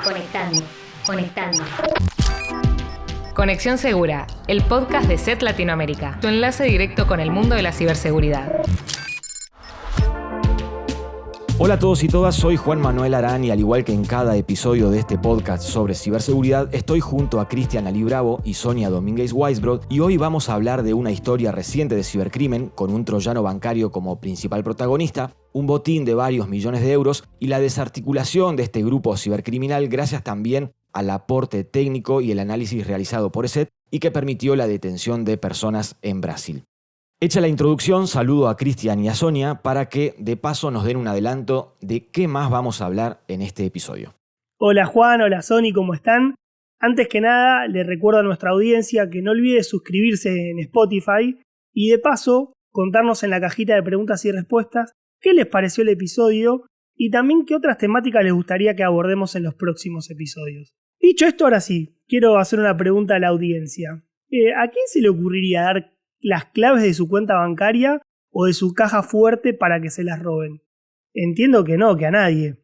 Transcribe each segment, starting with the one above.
Conectando, conectando. Conexión Segura, el podcast de SET Latinoamérica, tu enlace directo con el mundo de la ciberseguridad. Hola a todos y todas, soy Juan Manuel Arán y al igual que en cada episodio de este podcast sobre ciberseguridad, estoy junto a Cristian Ali Bravo y Sonia Domínguez Weisbrod y hoy vamos a hablar de una historia reciente de cibercrimen con un troyano bancario como principal protagonista, un botín de varios millones de euros y la desarticulación de este grupo cibercriminal gracias también al aporte técnico y el análisis realizado por ESET y que permitió la detención de personas en Brasil. Hecha la introducción, saludo a Cristian y a Sonia para que de paso nos den un adelanto de qué más vamos a hablar en este episodio. Hola Juan, hola Sony, ¿cómo están? Antes que nada, les recuerdo a nuestra audiencia que no olvide suscribirse en Spotify y de paso contarnos en la cajita de preguntas y respuestas qué les pareció el episodio y también qué otras temáticas les gustaría que abordemos en los próximos episodios. Dicho esto, ahora sí, quiero hacer una pregunta a la audiencia. ¿A quién se le ocurriría dar las claves de su cuenta bancaria o de su caja fuerte para que se las roben? Entiendo que no, que a nadie.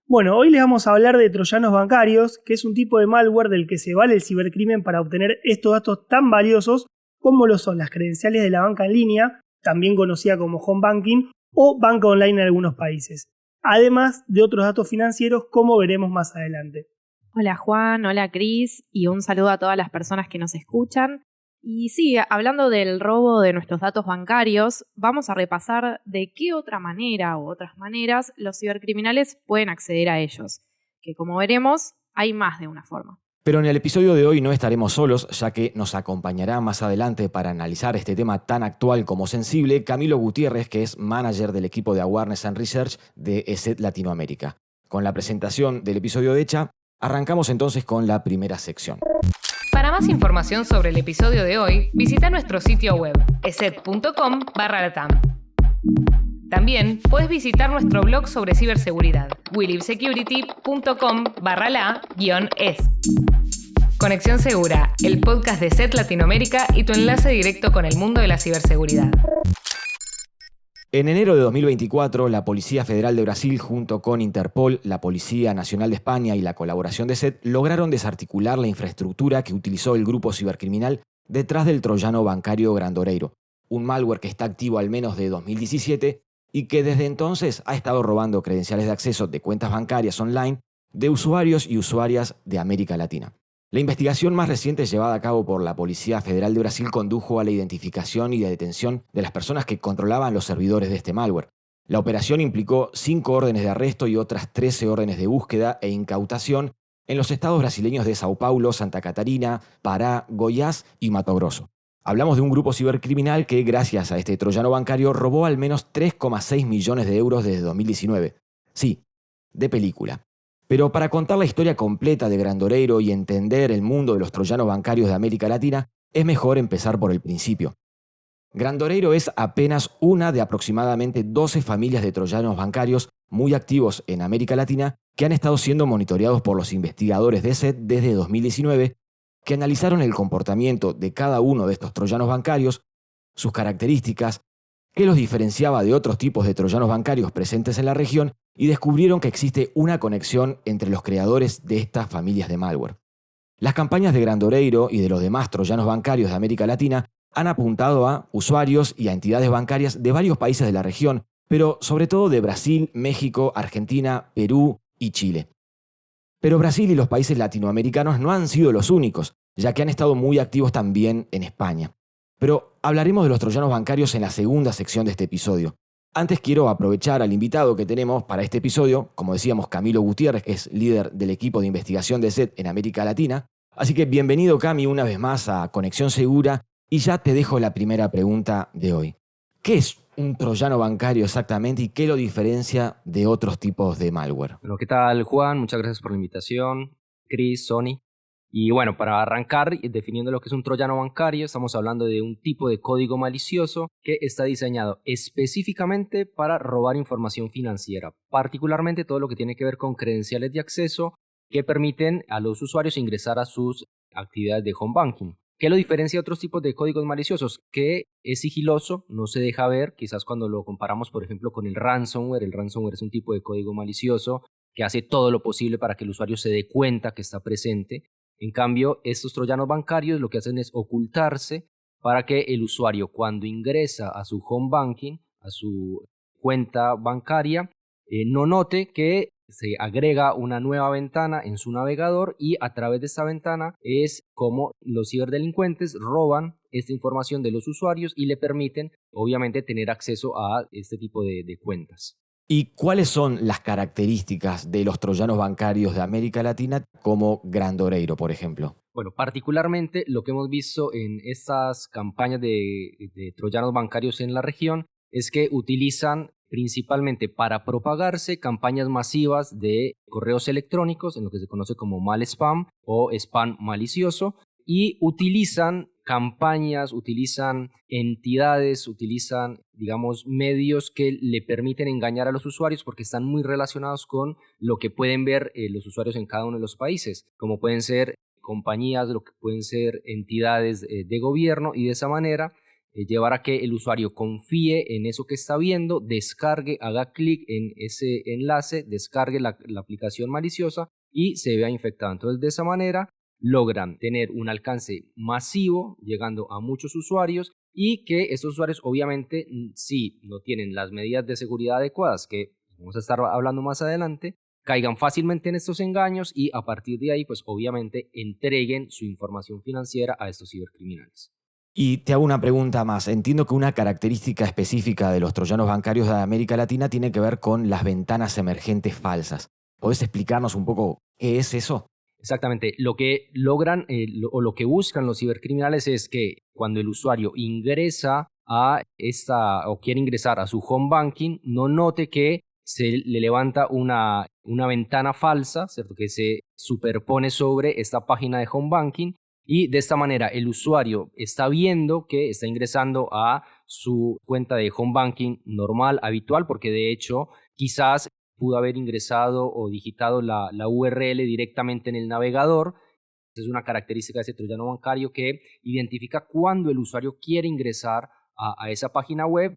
Bueno, hoy les vamos a hablar de troyanos bancarios, que es un tipo de malware del que se vale el cibercrimen para obtener estos datos tan valiosos como lo son las credenciales de la banca en línea, también conocida como home banking, o banca online en algunos países, además de otros datos financieros como veremos más adelante. Hola Juan, hola Cris y un saludo a todas las personas que nos escuchan. Y sí, hablando del robo de nuestros datos bancarios, vamos a repasar de qué otra manera o otras maneras los cibercriminales pueden acceder a ellos, que como veremos hay más de una forma. Pero en el episodio de hoy no estaremos solos, ya que nos acompañará más adelante para analizar este tema tan actual como sensible Camilo Gutiérrez, que es manager del equipo de Awareness and Research de ESET Latinoamérica. Con la presentación del episodio hecha, arrancamos entonces con la primera sección. Para más información sobre el episodio de hoy, visita nuestro sitio web, eset.com/latam. También puedes visitar nuestro blog sobre ciberseguridad, willibsecurity.com/la-es. Conexión Segura, el podcast de SET Latinoamérica y tu enlace directo con el mundo de la ciberseguridad. En enero de 2024, la Policía Federal de Brasil, junto con Interpol, la Policía Nacional de España y la colaboración de ESET, lograron desarticular la infraestructura que utilizó el grupo cibercriminal detrás del troyano bancario Grandoreiro, un malware que está activo al menos de 2017 y que desde entonces ha estado robando credenciales de acceso de cuentas bancarias online de usuarios y usuarias de América Latina. La investigación más reciente llevada a cabo por la Policía Federal de Brasil condujo a la identificación y la detención de las personas que controlaban los servidores de este malware. La operación implicó 5 órdenes de arresto y otras 13 órdenes de búsqueda e incautación en los estados brasileños de Sao Paulo, Santa Catarina, Pará, Goiás y Mato Grosso. Hablamos de un grupo cibercriminal que, gracias a este troyano bancario, robó al menos 3,6 millones de euros desde 2019. Sí, de película. Pero para contar la historia completa de Grandoreiro y entender el mundo de los troyanos bancarios de América Latina, es mejor empezar por el principio. Grandoreiro es apenas una de aproximadamente 12 familias de troyanos bancarios muy activos en América Latina que han estado siendo monitoreados por los investigadores de ESET desde 2019, que analizaron el comportamiento de cada uno de estos troyanos bancarios, sus características, qué los diferenciaba de otros tipos de troyanos bancarios presentes en la región y descubrieron que existe una conexión entre los creadores de estas familias de malware. Las campañas de Grandoreiro y de los demás troyanos bancarios de América Latina han apuntado a usuarios y a entidades bancarias de varios países de la región, pero sobre todo de Brasil, México, Argentina, Perú y Chile. Pero Brasil y los países latinoamericanos no han sido los únicos, ya que han estado muy activos también en España. Pero hablaremos de los troyanos bancarios en la segunda sección de este episodio. Antes quiero aprovechar al invitado que tenemos para este episodio, como decíamos, Camilo Gutiérrez, que es líder del equipo de investigación de ESET en América Latina. Así que bienvenido, Cami, una vez más a Conexión Segura y ya te dejo la primera pregunta de hoy. ¿Qué es un troyano bancario exactamente y qué lo diferencia de otros tipos de malware? Bueno, ¿qué tal, Juan? Muchas gracias por la invitación. Chris, Sony. Y bueno, para arrancar definiendo lo que es un troyano bancario, estamos hablando de un tipo de código malicioso que está diseñado específicamente para robar información financiera, particularmente todo lo que tiene que ver con credenciales de acceso que permiten a los usuarios ingresar a sus actividades de home banking. ¿Qué lo diferencia de otros tipos de códigos maliciosos? Que es sigiloso, no se deja ver, quizás cuando lo comparamos, por ejemplo, con el ransomware. El ransomware es un tipo de código malicioso que hace todo lo posible para que el usuario se dé cuenta que está presente. En cambio, estos troyanos bancarios lo que hacen es ocultarse para que el usuario, cuando ingresa a su home banking, a su cuenta bancaria, no note que se agrega una nueva ventana en su navegador y a través de esta ventana es como los ciberdelincuentes roban esta información de los usuarios y le permiten, obviamente, tener acceso a este tipo de cuentas. ¿Y cuáles son las características de los troyanos bancarios de América Latina como Grandoreiro, por ejemplo? Bueno, particularmente lo que hemos visto en estas campañas de troyanos bancarios en la región es que utilizan principalmente para propagarse campañas masivas de correos electrónicos, en lo que se conoce como mal spam o spam malicioso, y utilizan campañas, utilizan entidades, utilizan, digamos, medios que le permiten engañar a los usuarios porque están muy relacionados con lo que pueden ver los usuarios en cada uno de los países, como pueden ser compañías, lo que pueden ser entidades de gobierno, y de esa manera llevar a que el usuario confíe en eso que está viendo, descargue, haga clic en ese enlace, descargue la aplicación maliciosa y se vea infectado. Entonces, de esa manera logran tener un alcance masivo, llegando a muchos usuarios, y que estos usuarios, obviamente, si no tienen las medidas de seguridad adecuadas, que vamos a estar hablando más adelante, caigan fácilmente en estos engaños y a partir de ahí, pues obviamente, entreguen su información financiera a estos cibercriminales. Y te hago una pregunta más. Entiendo que una característica específica de los troyanos bancarios de América Latina tiene que ver con las ventanas emergentes falsas. ¿Podés explicarnos un poco qué es eso? Exactamente. Lo que logran o lo que buscan los cibercriminales es que cuando el usuario ingresa a o quiere ingresar a su home banking, no note que se le levanta una ventana falsa, ¿cierto?, que se superpone sobre esta página de home banking. Y de esta manera el usuario está viendo que está ingresando a su cuenta de home banking normal, habitual, porque de hecho quizás pudo haber ingresado o digitado la URL directamente en el navegador. Es una característica de ese troyano bancario que identifica cuando el usuario quiere ingresar a esa página web.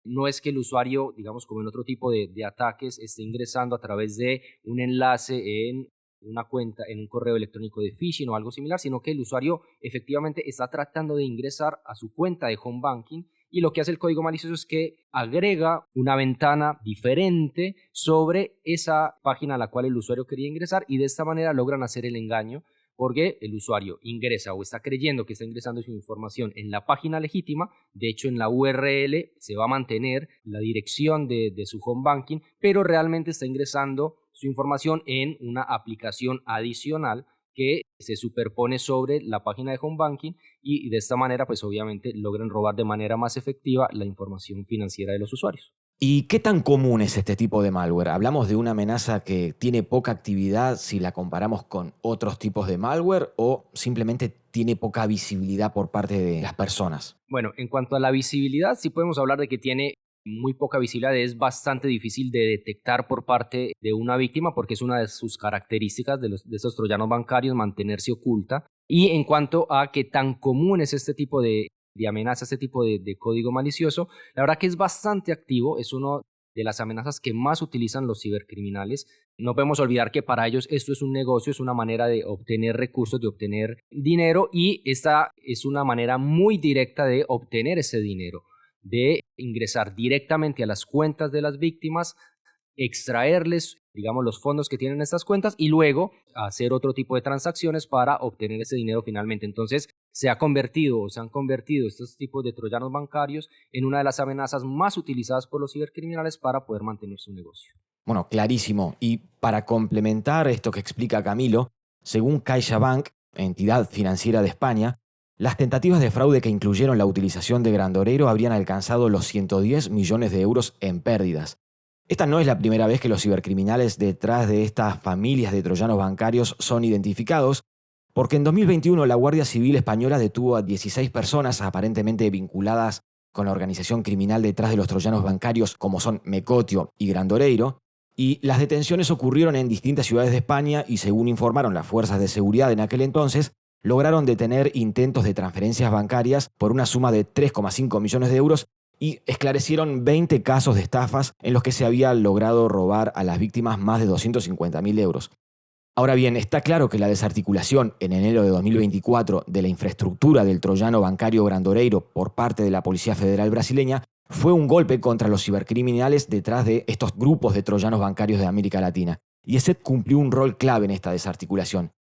No es que el usuario, digamos, como en otro tipo de ataques, esté ingresando a través de un enlace en una cuenta, en un correo electrónico de phishing o algo similar, sino que el usuario efectivamente está tratando de ingresar a su cuenta de home banking, y lo que hace el código malicioso es que agrega una ventana diferente sobre esa página a la cual el usuario quería ingresar, y de esta manera logran hacer el engaño, porque el usuario ingresa o está creyendo que está ingresando su información en la página legítima. De hecho, en la URL se va a mantener la dirección de su home banking, pero realmente está ingresando su información en una aplicación adicional que se superpone sobre la página de home banking, y de esta manera pues obviamente logran robar de manera más efectiva la información financiera de los usuarios. ¿Y qué tan común es este tipo de malware? ¿Hablamos de una amenaza que tiene poca actividad si la comparamos con otros tipos de malware, o simplemente tiene poca visibilidad por parte de las personas? Bueno, en cuanto a la visibilidad, sí podemos hablar de que tiene muy poca visibilidad. Es bastante difícil de detectar por parte de una víctima porque es una de sus características de estos troyanos bancarios, mantenerse oculta. Y en cuanto a qué tan común es este tipo de amenaza, este tipo de código malicioso, la verdad que es bastante activo, es una de las amenazas que más utilizan los cibercriminales. No podemos olvidar que para ellos esto es un negocio, es una manera de obtener recursos, de obtener dinero, y esta es una manera muy directa de obtener ese dinero, de ingresar directamente a las cuentas de las víctimas, extraerles, digamos, los fondos que tienen estas cuentas y luego hacer otro tipo de transacciones para obtener ese dinero finalmente. Entonces se han convertido estos tipos de troyanos bancarios en una de las amenazas más utilizadas por los cibercriminales para poder mantener su negocio. Bueno, clarísimo. Y para complementar esto que explica Camilo, según CaixaBank, entidad financiera de España, las tentativas de fraude que incluyeron la utilización de Grandoreiro habrían alcanzado los 110 millones de euros en pérdidas. Esta no es la primera vez que los cibercriminales detrás de estas familias de troyanos bancarios son identificados, porque en 2021 la Guardia Civil Española detuvo a 16 personas aparentemente vinculadas con la organización criminal detrás de los troyanos bancarios, como son Mecotio y Grandoreiro, y las detenciones ocurrieron en distintas ciudades de España y, según informaron las fuerzas de seguridad en aquel entonces, lograron detener intentos de transferencias bancarias por una suma de 3,5 millones de euros y esclarecieron 20 casos de estafas en los que se había logrado robar a las víctimas más de 250.000 euros. Ahora bien, está claro que la desarticulación en enero de 2024 de la infraestructura del troyano bancario Grandoreiro por parte de la Policía Federal brasileña fue un golpe contra los cibercriminales detrás de estos grupos de troyanos bancarios de América Latina. Y ESET cumplió un rol clave en esta desarticulación.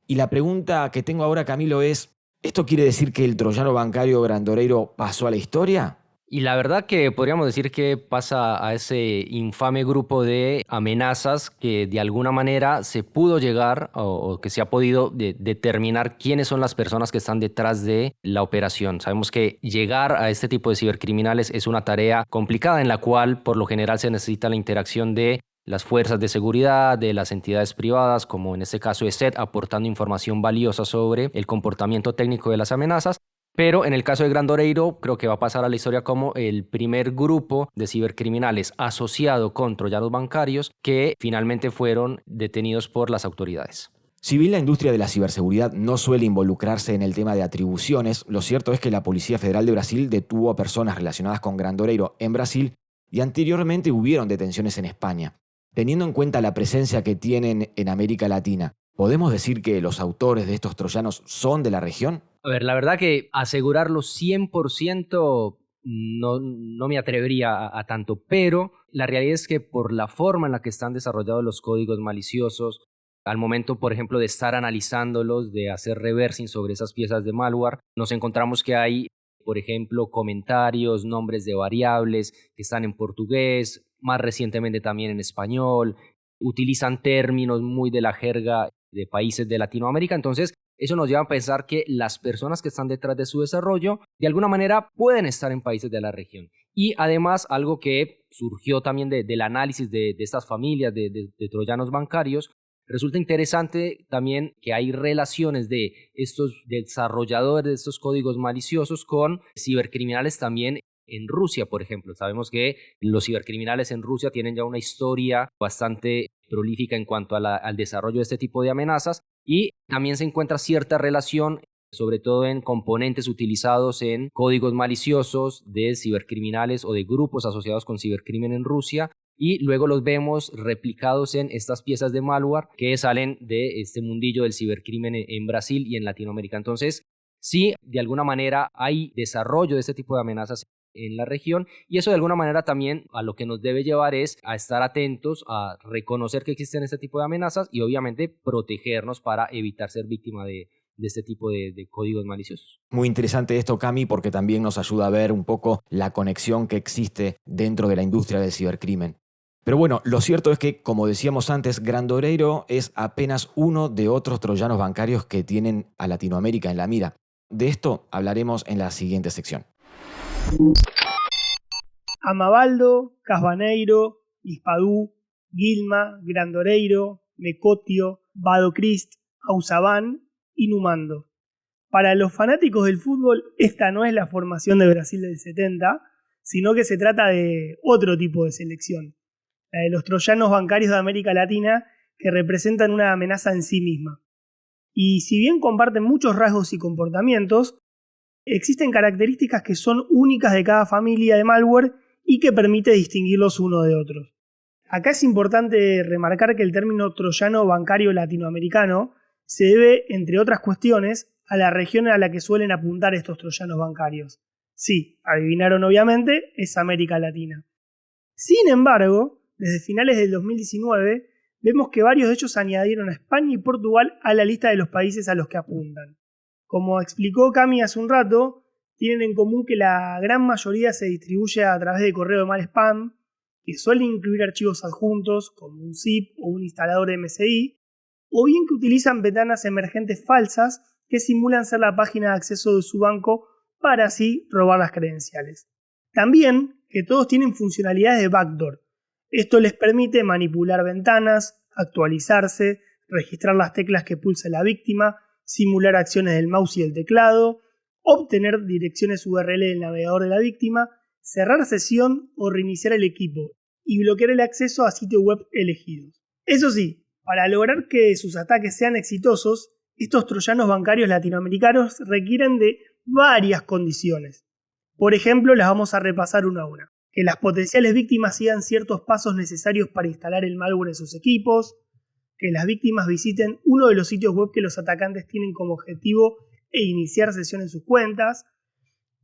Y la pregunta que tengo ahora, Camilo, es, ¿esto quiere decir que el troyano bancario Grandoreiro pasó a la historia? Y la verdad que podríamos decir que pasa a ese infame grupo de amenazas que de alguna manera se pudo llegar o que se ha podido determinar quiénes son las personas que están detrás de la operación. Sabemos que llegar a este tipo de cibercriminales es una tarea complicada en la cual por lo general se necesita la interacción de las fuerzas de seguridad, de las entidades privadas, como en este caso ESET, aportando información valiosa sobre el comportamiento técnico de las amenazas. Pero en el caso de Grandoreiro, creo que va a pasar a la historia como el primer grupo de cibercriminales asociado con troyanos bancarios que finalmente fueron detenidos por las autoridades. Si bien la industria de la ciberseguridad no suele involucrarse en el tema de atribuciones, lo cierto es que la Policía Federal de Brasil detuvo a personas relacionadas con Grandoreiro en Brasil y anteriormente hubieron detenciones en España. Teniendo en cuenta la presencia que tienen en América Latina, ¿podemos decir que los autores de estos troyanos son de la región? A ver, la verdad que asegurarlo 100% no me atrevería a tanto, pero la realidad es que por la forma en la que están desarrollados los códigos maliciosos, al momento, por ejemplo, de estar analizándolos, de hacer reversing sobre esas piezas de malware, nos encontramos que hay, por ejemplo, comentarios, nombres de variables que están en portugués, más recientemente también en español, utilizan términos muy de la jerga de países de Latinoamérica, entonces eso nos lleva a pensar que las personas que están detrás de su desarrollo de alguna manera pueden estar en países de la región. Y además algo que surgió también del análisis de estas familias de troyanos bancarios, resulta interesante también que hay relaciones de estos desarrolladores de estos códigos maliciosos con cibercriminales también en Rusia, por ejemplo. Sabemos que los cibercriminales en Rusia tienen ya una historia bastante prolífica en cuanto al desarrollo de este tipo de amenazas y también se encuentra cierta relación, sobre todo en componentes utilizados en códigos maliciosos de cibercriminales o de grupos asociados con cibercrimen en Rusia, y luego los vemos replicados en estas piezas de malware que salen de este mundillo del cibercrimen en Brasil y en Latinoamérica. Entonces, sí, de alguna manera hay desarrollo de este tipo de amenazas en la región y eso de alguna manera también a lo que nos debe llevar es a estar atentos, a reconocer que existen este tipo de amenazas y obviamente protegernos para evitar ser víctima de este tipo de códigos maliciosos. Muy interesante esto, Cami, porque también nos ayuda a ver un poco la conexión que existe dentro de la industria del cibercrimen. Pero bueno, lo cierto es que, como decíamos antes, Grandoreiro es apenas uno de otros troyanos bancarios que tienen a Latinoamérica en la mira. De esto hablaremos en la siguiente sección. Amabaldo, Casbaneiro, Ispadú, Guilma, Grandoreiro, Mecotio, Badocrist, Ausabán y Numando. Para los fanáticos del fútbol, esta no es la formación de Brasil del 70, sino que se trata de otro tipo de selección, la de los troyanos bancarios de América Latina, que representan una amenaza en sí misma. Y si bien comparten muchos rasgos y comportamientos, existen características que son únicas de cada familia de malware y que permite distinguirlos uno de otros. Acá es importante remarcar que el término troyano bancario latinoamericano se debe, entre otras cuestiones, a la región a la que suelen apuntar estos troyanos bancarios. Sí, adivinaron obviamente, es América Latina. Sin embargo, desde finales del 2019, vemos que varios de ellos añadieron a España y Portugal a la lista de los países a los que apuntan. Como explicó Cami hace un rato, tienen en común que la gran mayoría se distribuye a través de correo de mal spam, que suele incluir archivos adjuntos como un zip o un instalador de MSI, o bien que utilizan ventanas emergentes falsas que simulan ser la página de acceso de su banco para así robar las credenciales. También que todos tienen funcionalidades de backdoor. Esto les permite manipular ventanas, actualizarse, registrar las teclas que pulsa la víctima, simular acciones del mouse y el teclado, obtener direcciones URL del navegador de la víctima, cerrar sesión o reiniciar el equipo y bloquear el acceso a sitios web elegidos. Eso sí, para lograr que sus ataques sean exitosos, estos troyanos bancarios latinoamericanos requieren de varias condiciones. Por ejemplo, las vamos a repasar una a una. Que las potenciales víctimas sigan ciertos pasos necesarios para instalar el malware en sus equipos, que las víctimas visiten uno de los sitios web que los atacantes tienen como objetivo e iniciar sesión en sus cuentas.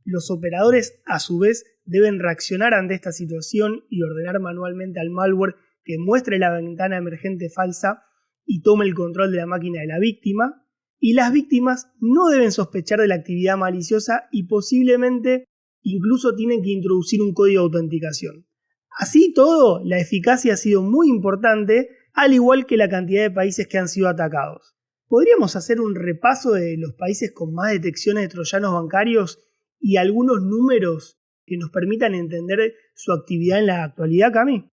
Los operadores, a su vez, deben reaccionar ante esta situación y ordenar manualmente al malware que muestre la ventana emergente falsa y tome el control de la máquina de la víctima. Y las víctimas no deben sospechar de la actividad maliciosa y posiblemente incluso tienen que introducir un código de autenticación. Así todo, la eficacia ha sido muy importante, al igual que la cantidad de países que han sido atacados. ¿Podríamos hacer un repaso de los países con más detecciones de troyanos bancarios y algunos números que nos permitan entender su actividad en la actualidad, Cami?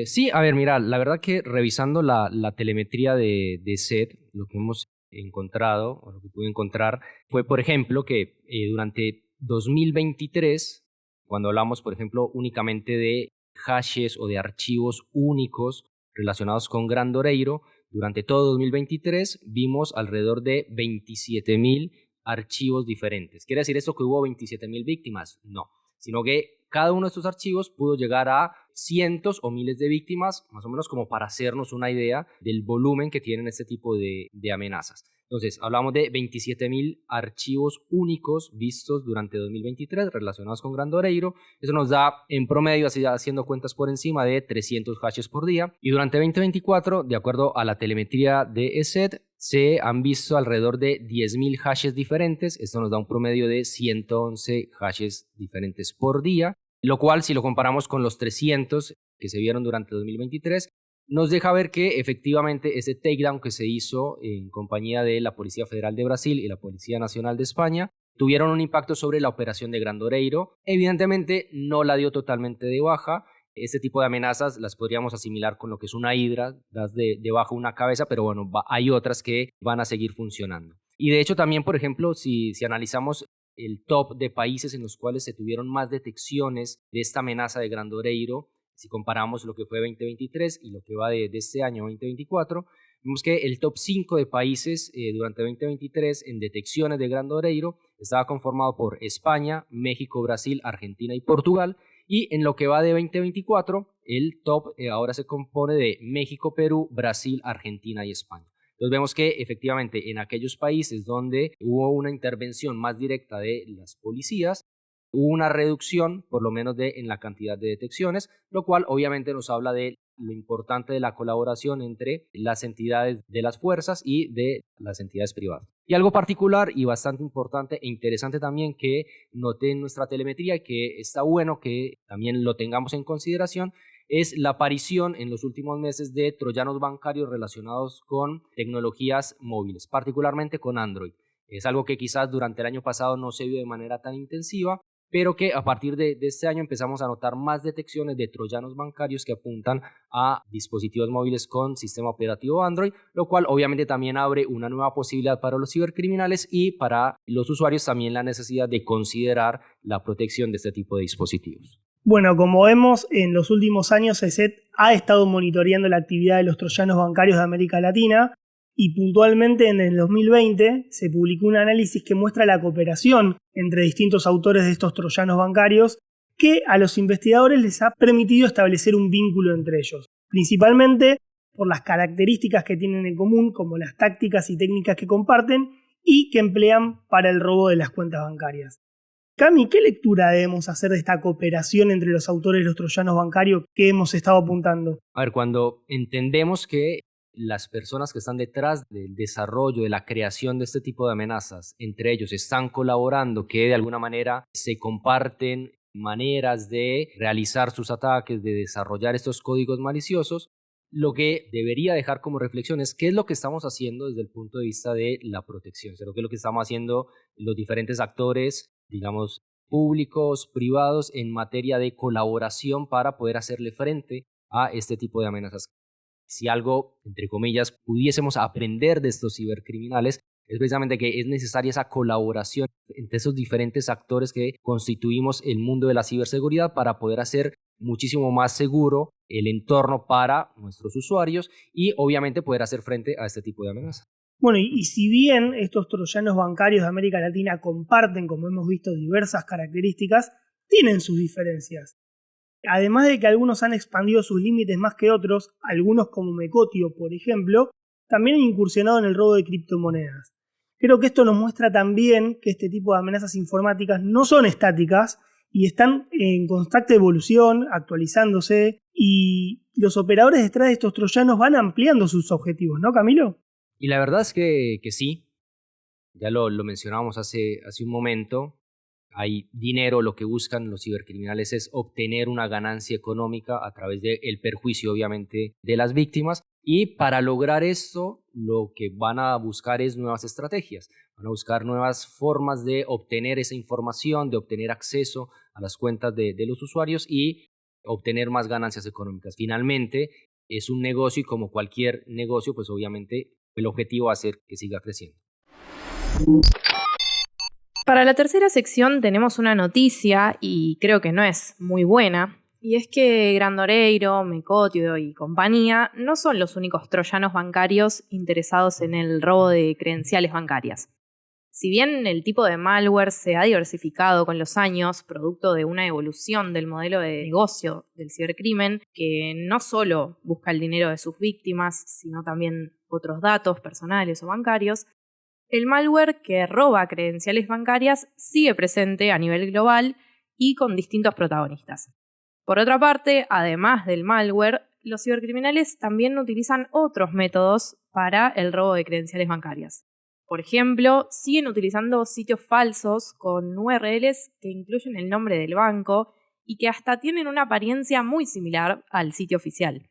Sí, a ver, mira, la verdad que revisando la telemetría de SET, lo que hemos encontrado, o lo que pude encontrar, fue, por ejemplo, que durante 2023, cuando hablamos, por ejemplo, únicamente de hashes o de archivos únicos relacionados con Grandoreiro, durante todo 2023 vimos alrededor de 27.000 archivos diferentes. ¿Quiere decir esto que hubo 27.000 víctimas? No, sino que cada uno de estos archivos pudo llegar a cientos o miles de víctimas, más o menos como para hacernos una idea del volumen que tienen este tipo de amenazas. Entonces, hablamos de 27.000 archivos únicos vistos durante 2023 relacionados con Grandoreiro. Eso nos da en promedio, así haciendo cuentas por encima, de 300 hashes por día. Y durante 2024, de acuerdo a la telemetría de ESET, se han visto alrededor de 10.000 hashes diferentes. Esto nos da un promedio de 111 hashes diferentes por día, lo cual, si lo comparamos con los 300 que se vieron durante 2023, nos deja ver que efectivamente ese takedown que se hizo en compañía de la Policía Federal de Brasil y la Policía Nacional de España tuvieron un impacto sobre la operación de Grandoreiro. Evidentemente no la dio totalmente de baja. Este tipo de amenazas las podríamos asimilar con lo que es una hidra, das de baja una cabeza, pero bueno, hay otras que van a seguir funcionando. Y de hecho también, por ejemplo, si analizamos el top de países en los cuales se tuvieron más detecciones de esta amenaza de Grandoreiro, si comparamos lo que fue 2023 y lo que va de este año 2024, vemos que el top 5 de países durante 2023 en detecciones de Grandoreiro estaba conformado por España, México, Brasil, Argentina y Portugal. Y en lo que va de 2024, el top ahora se compone de México, Perú, Brasil, Argentina y España. Entonces vemos que efectivamente en aquellos países donde hubo una intervención más directa de las policías, hubo una reducción, por lo menos en la cantidad de detecciones, lo cual obviamente nos habla de lo importante de la colaboración entre las entidades de las fuerzas y de las entidades privadas. Y algo particular y bastante importante e interesante también que noté en nuestra telemetría, que está bueno que también lo tengamos en consideración, es la aparición en los últimos meses de troyanos bancarios relacionados con tecnologías móviles, particularmente con Android. Es algo que quizás durante el año pasado no se vio de manera tan intensiva, pero que a partir de este año empezamos a notar más detecciones de troyanos bancarios que apuntan a dispositivos móviles con sistema operativo Android, lo cual obviamente también abre una nueva posibilidad para los cibercriminales y para los usuarios también la necesidad de considerar la protección de este tipo de dispositivos. Bueno, como vemos, en los últimos años ESET ha estado monitoreando la actividad de los troyanos bancarios de América Latina y puntualmente en el 2020 se publicó un análisis que muestra la cooperación entre distintos autores de estos troyanos bancarios que a los investigadores les ha permitido establecer un vínculo entre ellos, principalmente por las características que tienen en común, como las tácticas y técnicas que comparten y que emplean para el robo de las cuentas bancarias. Cami, ¿qué lectura debemos hacer de esta cooperación entre los autores de los troyanos bancarios que hemos estado apuntando? A ver, cuando entendemos que las personas que están detrás del desarrollo, de la creación de este tipo de amenazas, entre ellos están colaborando, que de alguna manera se comparten maneras de realizar sus ataques, de desarrollar estos códigos maliciosos, lo que debería dejar como reflexión es qué es lo que estamos haciendo desde el punto de vista de la protección, o sea, qué es lo que estamos haciendo los diferentes actores, digamos, públicos, privados, en materia de colaboración para poder hacerle frente a este tipo de amenazas. Si algo, entre comillas, pudiésemos aprender de estos cibercriminales, es precisamente que es necesaria esa colaboración entre esos diferentes actores que constituimos el mundo de la ciberseguridad para poder hacer muchísimo más seguro el entorno para nuestros usuarios y obviamente poder hacer frente a este tipo de amenazas. Bueno, y si bien estos troyanos bancarios de América Latina comparten, como hemos visto, diversas características, tienen sus diferencias. Además de que algunos han expandido sus límites más que otros, algunos como Mecotio, por ejemplo, también han incursionado en el robo de criptomonedas. Creo que esto nos muestra también que este tipo de amenazas informáticas no son estáticas y están en constante evolución, actualizándose, y los operadores detrás de estos troyanos van ampliando sus objetivos, ¿no, Camilo? Y la verdad es que sí, ya lo mencionábamos hace un momento, hay dinero, lo que buscan los cibercriminales es obtener una ganancia económica a través del perjuicio, obviamente, de las víctimas. Y para lograr esto, lo que van a buscar es nuevas estrategias. Van a buscar nuevas formas de obtener esa información, de obtener acceso a las cuentas de los usuarios y obtener más ganancias económicas. Finalmente, es un negocio y como cualquier negocio, pues obviamente el objetivo va a ser que siga creciendo. Para la tercera sección tenemos una noticia y creo que no es muy buena, y es que Grandoreiro, Mecotio y compañía no son los únicos troyanos bancarios interesados en el robo de credenciales bancarias. Si bien el tipo de malware se ha diversificado con los años, producto de una evolución del modelo de negocio del cibercrimen, que no solo busca el dinero de sus víctimas, sino también otros datos personales o bancarios, el malware que roba credenciales bancarias sigue presente a nivel global y con distintos protagonistas. Por otra parte, además del malware, los cibercriminales también utilizan otros métodos para el robo de credenciales bancarias. Por ejemplo, siguen utilizando sitios falsos con URLs que incluyen el nombre del banco y que hasta tienen una apariencia muy similar al sitio oficial.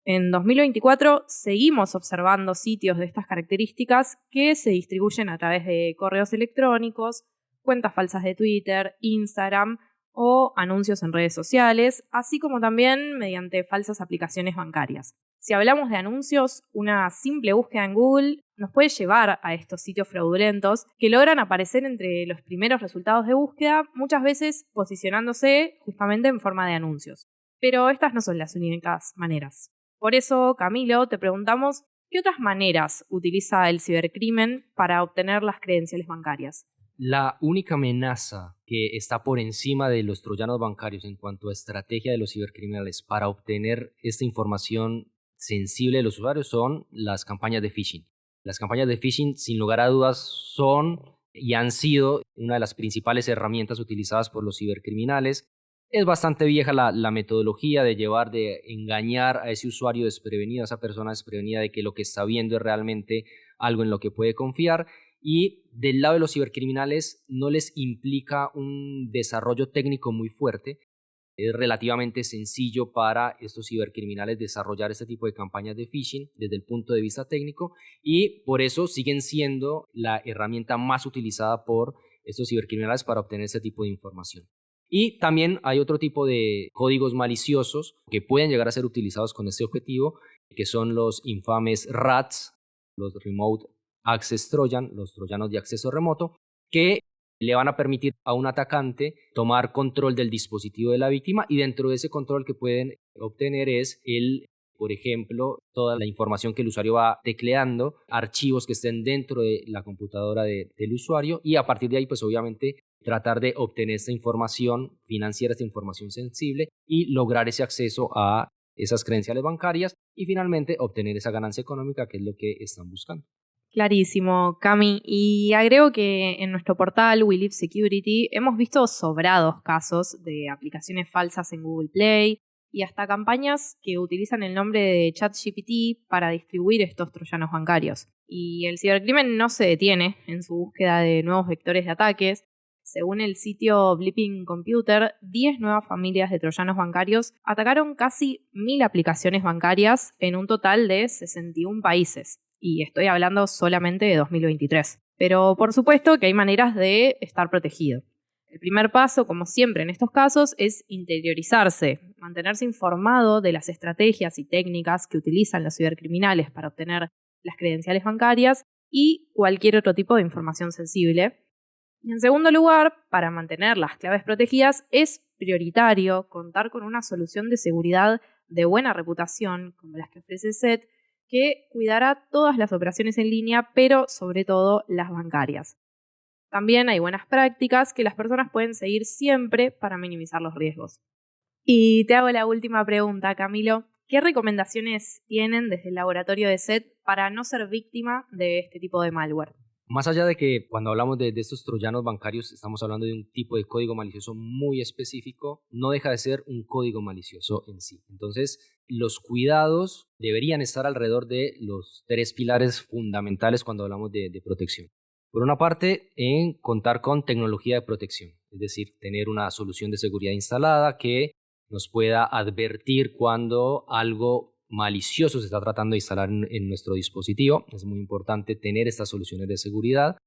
En 2024 seguimos observando sitios de estas características que se distribuyen a través de correos electrónicos, cuentas falsas de Twitter, Instagram o anuncios en redes sociales, así como también mediante falsas aplicaciones bancarias. Si hablamos de anuncios, una simple búsqueda en Google nos puede llevar a estos sitios fraudulentos que logran aparecer entre los primeros resultados de búsqueda, muchas veces posicionándose justamente en forma de anuncios. Pero estas no son las únicas maneras. Por eso, Camilo, te preguntamos, ¿qué otras maneras utiliza el cibercrimen para obtener las credenciales bancarias? La única amenaza que está por encima de los troyanos bancarios en cuanto a estrategia de los cibercriminales para obtener esta información sensible de los usuarios son las campañas de phishing. Las campañas de phishing, sin lugar a dudas, son y han sido una de las principales herramientas utilizadas por los cibercriminales. Es bastante vieja la metodología de engañar a ese usuario desprevenido, a esa persona desprevenida de que lo que está viendo es realmente algo en lo que puede confiar. Y del lado de los cibercriminales no les implica un desarrollo técnico muy fuerte. Es relativamente sencillo para estos cibercriminales desarrollar este tipo de campañas de phishing desde el punto de vista técnico y por eso siguen siendo la herramienta más utilizada por estos cibercriminales para obtener este tipo de información. Y también hay otro tipo de códigos maliciosos que pueden llegar a ser utilizados con este objetivo, que son los infames RATs, los Remote Access Trojan, los troyanos de acceso remoto, que le van a permitir a un atacante tomar control del dispositivo de la víctima y dentro de ese control que pueden obtener es por ejemplo, toda la información que el usuario va tecleando, archivos que estén dentro de la computadora del usuario y a partir de ahí, pues obviamente, tratar de obtener esta información financiera, esta información sensible y lograr ese acceso a esas credenciales bancarias y finalmente obtener esa ganancia económica que es lo que están buscando. Clarísimo, Cami. Y agrego que en nuestro portal We Live Security hemos visto sobrados casos de aplicaciones falsas en Google Play y hasta campañas que utilizan el nombre de ChatGPT para distribuir estos troyanos bancarios. Y el cibercrimen no se detiene en su búsqueda de nuevos vectores de ataques. Según el sitio Blipping Computer, 10 nuevas familias de troyanos bancarios atacaron casi 1000 aplicaciones bancarias en un total de 61 países. Y estoy hablando solamente de 2023. Pero por supuesto que hay maneras de estar protegido. El primer paso, como siempre en estos casos, es interiorizarse, mantenerse informado de las estrategias y técnicas que utilizan los cibercriminales para obtener las credenciales bancarias y cualquier otro tipo de información sensible. Y en segundo lugar, para mantener las claves protegidas, es prioritario contar con una solución de seguridad de buena reputación, como las que ofrece SET, que cuidará todas las operaciones en línea, pero sobre todo las bancarias. También hay buenas prácticas que las personas pueden seguir siempre para minimizar los riesgos. Y te hago la última pregunta, Camilo. ¿Qué recomendaciones tienen desde el laboratorio de SET para no ser víctima de este tipo de malware? Más allá de que cuando hablamos de estos troyanos bancarios estamos hablando de un tipo de código malicioso muy específico, no deja de ser un código malicioso en sí. Entonces, los cuidados deberían estar alrededor de los 3 pilares fundamentales cuando hablamos de protección. Por una parte, en contar con tecnología de protección, es decir, tener una solución de seguridad instalada que nos pueda advertir cuando algo malicioso se está tratando de instalar en nuestro dispositivo. Es muy importante tener estas soluciones de seguridad.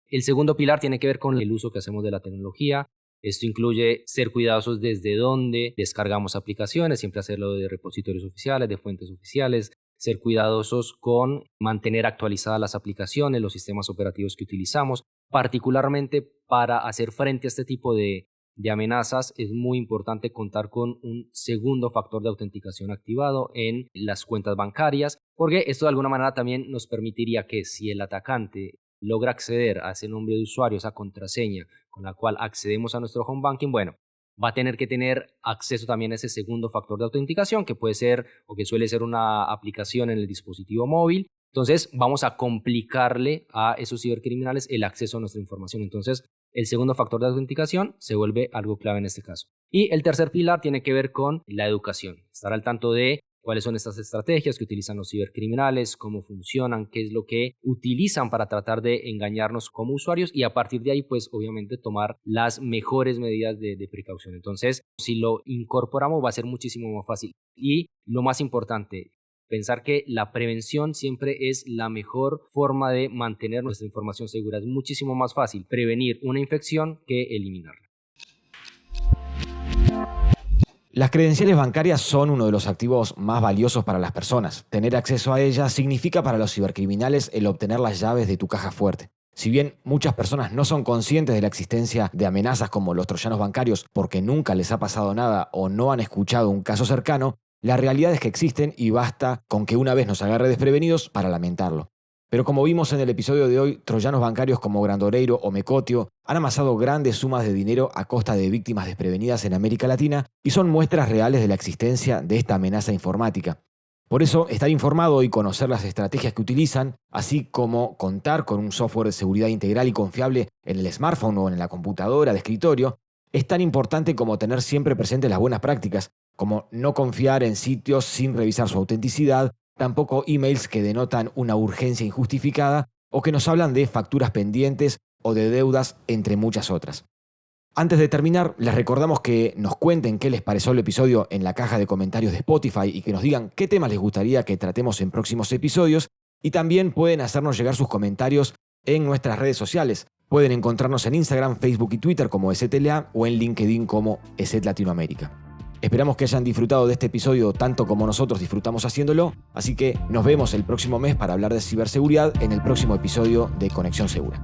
El segundo pilar tiene que ver con el uso que hacemos de la tecnología. Esto incluye ser cuidadosos desde dónde descargamos aplicaciones, siempre hacerlo de repositorios oficiales, de fuentes oficiales, ser cuidadosos con mantener actualizadas las aplicaciones, los sistemas operativos que utilizamos, particularmente para hacer frente a este tipo de amenazas. Es muy importante contar con un segundo factor de autenticación activado en las cuentas bancarias, porque esto de alguna manera también nos permitiría que si el atacante logra acceder a ese nombre de usuario, esa contraseña con la cual accedemos a nuestro home banking, bueno, va a tener que tener acceso también a ese segundo factor de autenticación, que puede ser o que suele ser una aplicación en el dispositivo móvil. Entonces vamos a complicarle a esos cibercriminales el acceso a nuestra información. Entonces el segundo factor de autenticación se vuelve algo clave en este caso. Y el tercer pilar tiene que ver con la educación. Estar al tanto de cuáles son estas estrategias que utilizan los cibercriminales, cómo funcionan, qué es lo que utilizan para tratar de engañarnos como usuarios y a partir de ahí, pues obviamente tomar las mejores medidas de precaución. Entonces, si lo incorporamos va a ser muchísimo más fácil. Y lo más importante, pensar que la prevención siempre es la mejor forma de mantener nuestra información segura. Es muchísimo más fácil prevenir una infección que eliminarla. Las credenciales bancarias son uno de los activos más valiosos para las personas. Tener acceso a ellas significa para los cibercriminales el obtener las llaves de tu caja fuerte. Si bien muchas personas no son conscientes de la existencia de amenazas como los troyanos bancarios porque nunca les ha pasado nada o no han escuchado un caso cercano, la realidad es que existen y basta con que una vez nos agarre desprevenidos para lamentarlo. Pero como vimos en el episodio de hoy, troyanos bancarios como Grandoreiro o Mecotio han amasado grandes sumas de dinero a costa de víctimas desprevenidas en América Latina y son muestras reales de la existencia de esta amenaza informática. Por eso, estar informado y conocer las estrategias que utilizan, así como contar con un software de seguridad integral y confiable en el smartphone o en la computadora de escritorio, es tan importante como tener siempre presentes las buenas prácticas, como no confiar en sitios sin revisar su autenticidad, tampoco emails que denotan una urgencia injustificada o que nos hablan de facturas pendientes o de deudas, entre muchas otras. Antes de terminar, les recordamos que nos cuenten qué les pareció el episodio en la caja de comentarios de Spotify y que nos digan qué temas les gustaría que tratemos en próximos episodios, y también pueden hacernos llegar sus comentarios en nuestras redes sociales. Pueden encontrarnos en Instagram, Facebook y Twitter como ESETLA o en LinkedIn como ESET Latinoamérica. Esperamos que hayan disfrutado de este episodio tanto como nosotros disfrutamos haciéndolo, así que nos vemos el próximo mes para hablar de ciberseguridad en el próximo episodio de Conexión Segura.